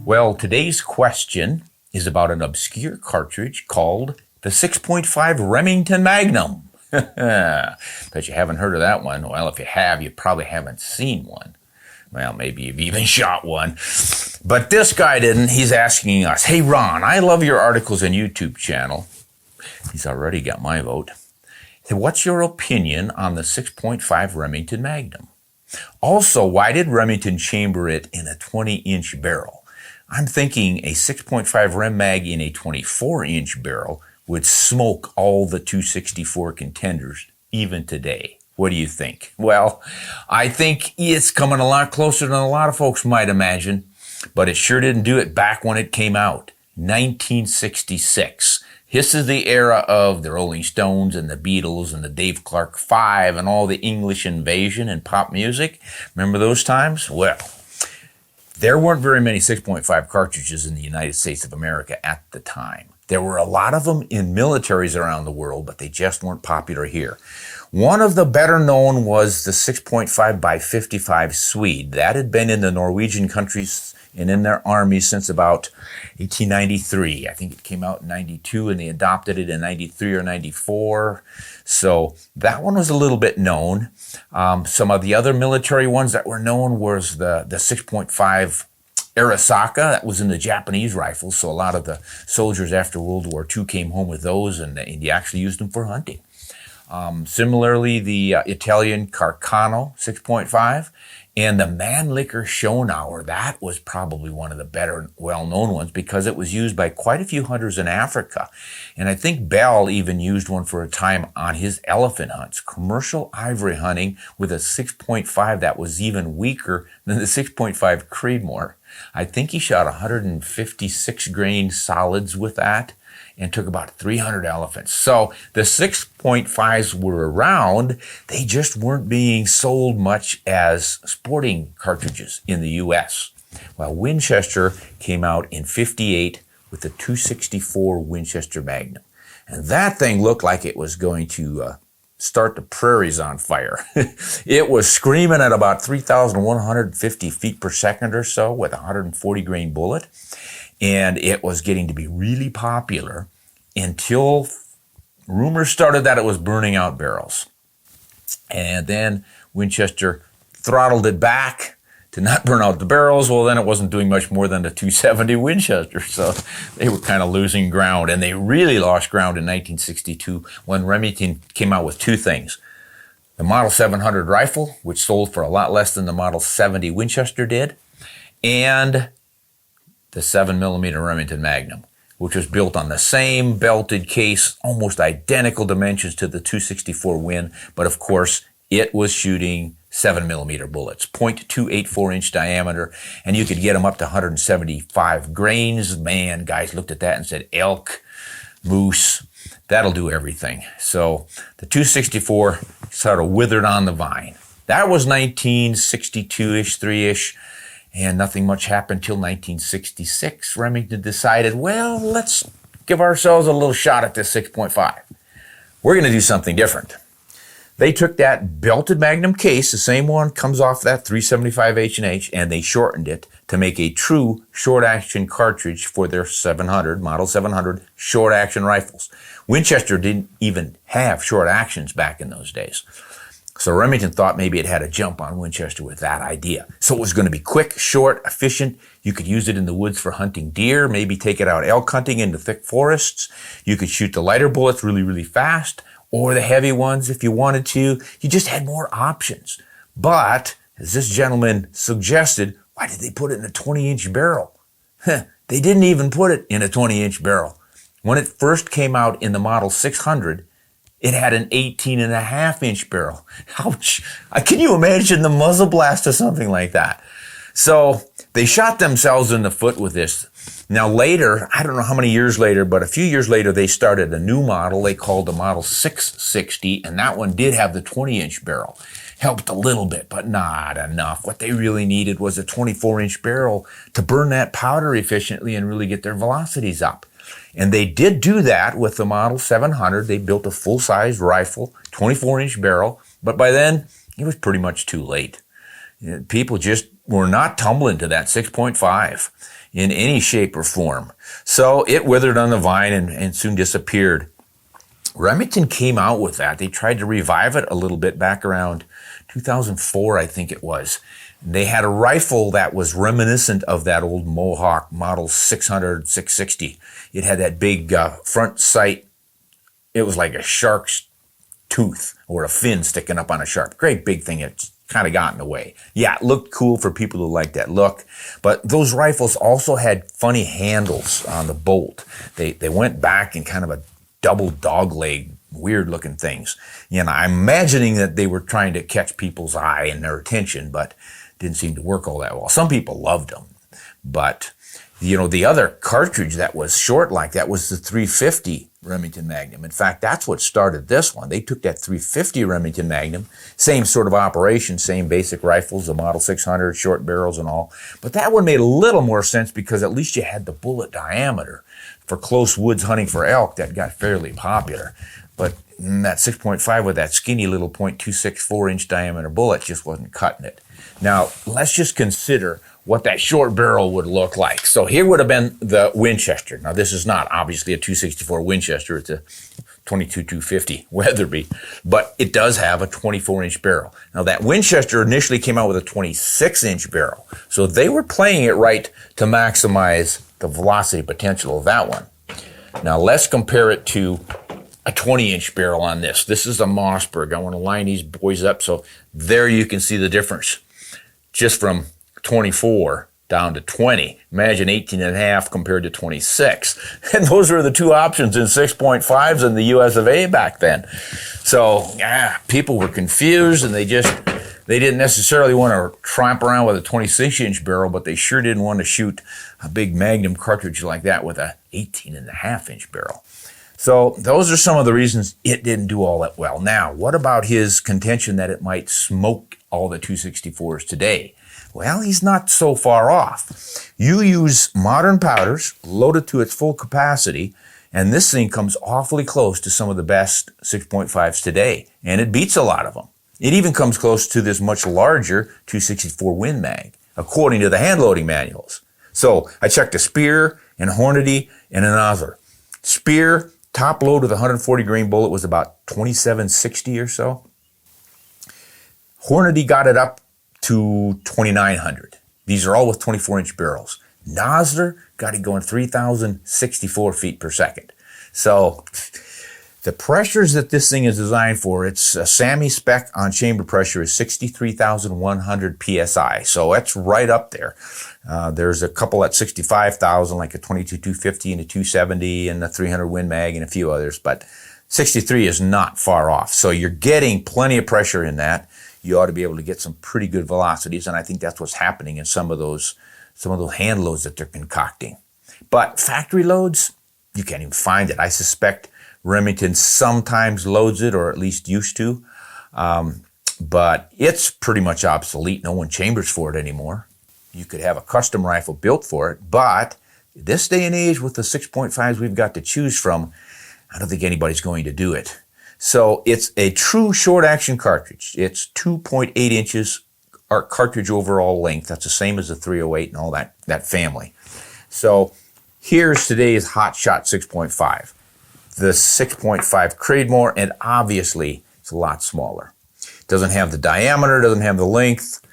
Well, today's question is about an obscure cartridge called the 6.5 Remington Magnum. Bet you haven't heard of that one. Well, if you have, you probably haven't seen one. Well, maybe you've even shot one. But this guy didn't. He's asking us, hey, Ron, I love your articles and YouTube channel. He's already got my vote. Hey, what's your opinion on the 6.5 Remington Magnum? Also, why did Remington chamber it in a 20-inch barrel? I'm thinking a 6.5 Rem Mag in a 24-inch barrel would smoke all the 264 contenders even today. What do you think? Well, I think it's coming a lot closer than a lot of folks might imagine, but it sure didn't do it back when it came out, 1966. This is the era of the Rolling Stones and the Beatles and the Dave Clark Five and all the English invasion and pop music. Remember those times? Well, there weren't very many 6.5 cartridges in the United States of America at the time. There were a lot of them in militaries around the world, but they just weren't popular here. One of the better known was the 6.5 by 55 Swede. That had been in the Norwegian countries and in their armies since about 1893. I think it came out in 92 and they adopted it in 93 or 94. So that one was a little bit known. Some of the other military ones that were known was the 6.5 Arisaka. That was in the Japanese rifles. So a lot of the soldiers after World War II came home with those and you actually used them for hunting. Similarly, the Italian Carcano 6.5 and the Mannlicher Schonauer. That was probably one of the better well-known ones because it was used by quite a few hunters in Africa. And I think Bell even used one for a time on his elephant hunts. Commercial ivory hunting with a 6.5 that was even weaker than the 6.5 Creedmoor. I think he shot 156 grain solids with that and took about 300 elephants. So the 6.5s were around, they just weren't being sold much as sporting cartridges in the U.S. Well, Winchester came out in 58 with the 264 Winchester Magnum. And that thing looked like it was going to start the prairies on fire. It was screaming at about 3,150 feet per second or so with a 140 grain bullet. And it was getting to be really popular until rumors started that it was burning out barrels. And then Winchester throttled it back to not burn out the barrels. Well, then it wasn't doing much more than the 270 Winchester. So they were kind of losing ground. And they really lost ground in 1962 when Remington came out with two things. The Model 700 rifle, which sold for a lot less than the Model 70 Winchester did, and the 7mm Remington Magnum, which was built on the same belted case, almost identical dimensions to the 264 Win, but of course, it was shooting 7mm bullets, 0.284-inch diameter, and you could get them up to 175 grains. Man, guys looked at that and said, elk, moose, that'll do everything. So the 264 sort of withered on the vine. That was 1962-ish, 3-ish. And nothing much happened till 1966. Remington decided, well, let's give ourselves a little shot at this 6.5. We're going to do something different. They took that belted Magnum case, the same one comes off that 375 H&H, and they shortened it to make a true short-action cartridge for their 700, Model 700 short-action rifles. Winchester didn't even have short actions back in those days. So Remington thought maybe it had a jump on Winchester with that idea. So it was going to be quick, short, efficient. You could use it in the woods for hunting deer, maybe take it out elk hunting in the thick forests. You could shoot the lighter bullets really, really fast, or the heavy ones if you wanted to. You just had more options. But, as this gentleman suggested, why did they put it in a 20-inch barrel? They didn't even put it in a 20-inch barrel. When it first came out in the Model 600, it had an 18.5-inch barrel. Ouch. Can you imagine the muzzle blast of something like that? So they shot themselves in the foot with this. Now later, I don't know how many years later, but a few years later, they started a new model they called the Model 660, and that one did have the 20-inch barrel. Helped a little bit, but not enough. What they really needed was a 24-inch barrel to burn that powder efficiently and really get their velocities up. And they did do that with the Model 700. They built a full-size rifle, 24-inch barrel, but by then, it was pretty much too late. People just were not tumbling to that 6.5. in any shape or form. So it withered on the vine and soon disappeared. Remington came out with that. They tried to revive it a little bit back around 2004, I think it was. They had a rifle that was reminiscent of that old Mohawk Model 600, 660. It had that big front sight. It was like a shark's tooth or a fin sticking up on a shark. Great big thing. It's kind of got in the way. Yeah, it looked cool for people who like that look. But those rifles also had funny handles on the bolt. They went back in kind of a double dog leg, weird looking things. I'm imagining that they were trying to catch people's eye and their attention, but didn't seem to work all that well. Some people loved them. But, the other cartridge that was short like that was the 350 Remington Magnum. In fact, that's what started this one. They took that 350 Remington Magnum, same sort of operation, same basic rifles, the Model 600, short barrels and all. But that one made a little more sense because at least you had the bullet diameter. For close woods hunting for elk, that got fairly popular. But that 6.5 with that skinny little .264 inch diameter bullet just wasn't cutting it. Now, let's just consider what that short barrel would look like. So here would have been the Winchester. Now, this is not obviously a .264 Winchester. It's a 22-250 Weatherby, but it does have a 24-inch barrel. Now, that Winchester initially came out with a 26-inch barrel. So they were playing it right to maximize the velocity potential of that one. Now, let's compare it to a 20-inch barrel on this. This is a Mossberg. I want to line these boys up so there you can see the difference. Just from 24 down to 20. Imagine 18 and a half compared to 26. And those were the two options in 6.5s in the US of A back then. So, people were confused and they didn't necessarily want to tramp around with a 26-inch barrel, but they sure didn't want to shoot a big Magnum cartridge like that with a 18 and a half inch barrel. So those are some of the reasons it didn't do all that well. Now, what about his contention that it might smoke all the 264s today? Well, he's not so far off. You use modern powders, load it to its full capacity, and this thing comes awfully close to some of the best 6.5s today, and it beats a lot of them. It even comes close to this much larger 264 Win Mag, according to the handloading manuals. So I checked a Speer, an Hornady, and an Nosler. Speer, top load with a 140 grain bullet was about 2760 or so. Hornady got it up to 2900. These are all with 24-inch barrels. Nosler got it going 3,064 feet per second. So the pressures that this thing is designed for, its SAMI spec on chamber pressure is 63,100 PSI. So that's right up there. There's a couple at 65,000, like a 22-250 and a 270 and a 300 Win Mag and a few others. But 63 is not far off. So you're getting plenty of pressure in that. You ought to be able to get some pretty good velocities, and I think that's what's happening in some of those hand loads that they're concocting. But factory loads, you can't even find it. I suspect Remington sometimes loads it, or at least used to, but it's pretty much obsolete. No one chambers for it anymore. You could have a custom rifle built for it, but this day and age with the 6.5s we've got to choose from, I don't think anybody's going to do it. So it's a true short-action cartridge. It's 2.8 inches cartridge overall length. That's the same as the 308 and all that family. So here's today's Hot Shot 6.5. The 6.5 Creedmoor, and obviously it's a lot smaller. It doesn't have the diameter, doesn't have the length,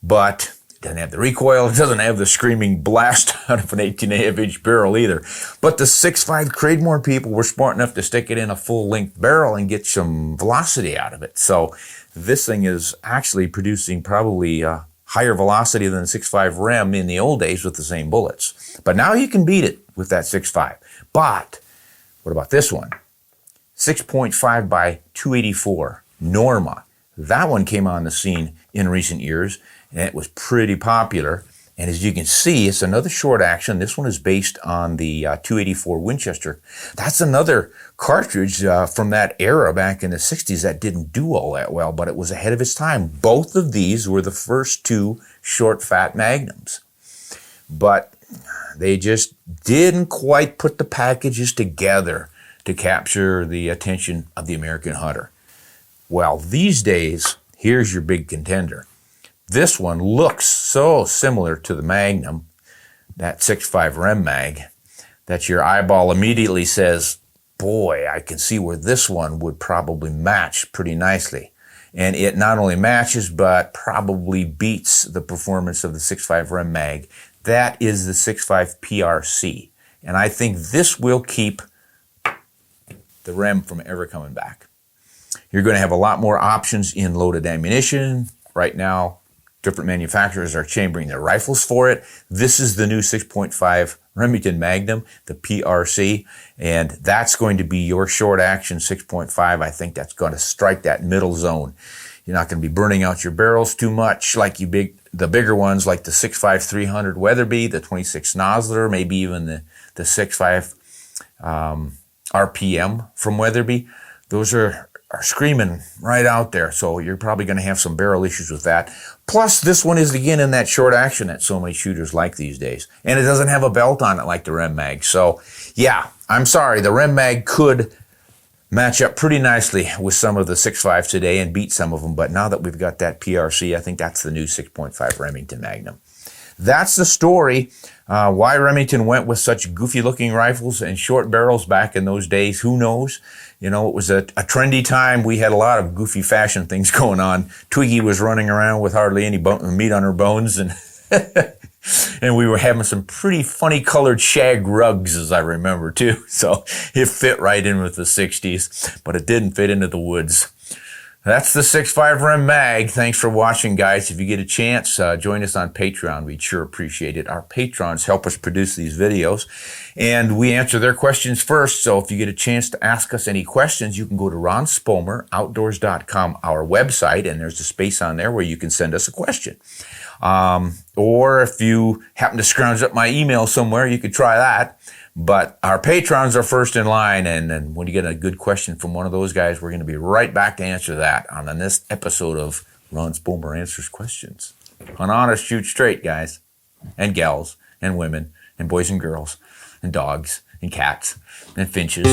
but it doesn't have the recoil, it doesn't have the screaming blast out of an 18.5 inch barrel either. But the 6.5 Creedmoor people were smart enough to stick it in a full-length barrel and get some velocity out of it. So this thing is actually producing probably higher velocity than the 6.5 Rem in the old days with the same bullets. But now you can beat it with that 6.5. But what about this one? 6.5 by 284 Norma. That one came on the scene in recent years, and it was pretty popular. And as you can see, it's another short action. This one is based on the 284 Winchester. That's another cartridge from that era back in the 60s that didn't do all that well, but it was ahead of its time. Both of these were the first two short, fat Magnums. But they just didn't quite put the packages together to capture the attention of the American hunter. Well, these days, here's your big contender. This one looks so similar to the Magnum, that 6.5 Rem mag, that your eyeball immediately says, boy, I can see where this one would probably match pretty nicely. And it not only matches, but probably beats the performance of the 6.5 Rem mag. That is the 6.5 PRC. And I think this will keep the Rem from ever coming back. You're going to have a lot more options in loaded ammunition. Right now, different manufacturers are chambering their rifles for it. This is the new 6.5 Remington Magnum, the PRC, and that's going to be your short action 6.5. I think that's going to strike that middle zone. You're not going to be burning out your barrels too much like the bigger ones like the 6.5 300 Weatherby, the 26 Nosler, maybe even the 6.5 RPM from Weatherby. Those are screaming right out there, so you're probably going to have some barrel issues with that. Plus, this one is again in that short action that so many shooters like these days, and it doesn't have a belt on it like the Rem mag. So, yeah, I'm sorry, the Rem mag could match up pretty nicely with some of the 6.5 today and beat some of them, but now that we've got that PRC, I think that's the new 6.5 Remington Magnum. That's the story. Why Remington went with such goofy-looking rifles and short barrels back in those days, who knows? You know, it was a trendy time. We had a lot of goofy fashion things going on. Twiggy was running around with hardly any meat on her bones, and and we were having some pretty funny colored shag rugs, as I remember, too. So it fit right in with the 60s, but it didn't fit into the woods. That's the 6.5 Rem mag. Thanks for watching, guys. If you get a chance, join us on Patreon. We'd sure appreciate it. Our patrons help us produce these videos, and we answer their questions first. So if you get a chance to ask us any questions, you can go to Ron Spomer, outdoors.com, our website, and there's a space on there where you can send us a question. Or if you happen to scrounge up my email somewhere, you could try that. But our patrons are first in line, and when you get a good question from one of those guys, we're going to be right back to answer that on the next episode of Ron Spomer Answers Questions. On honest, shoot straight, guys, and gals, and women, and boys and girls, and dogs, and cats, and finches.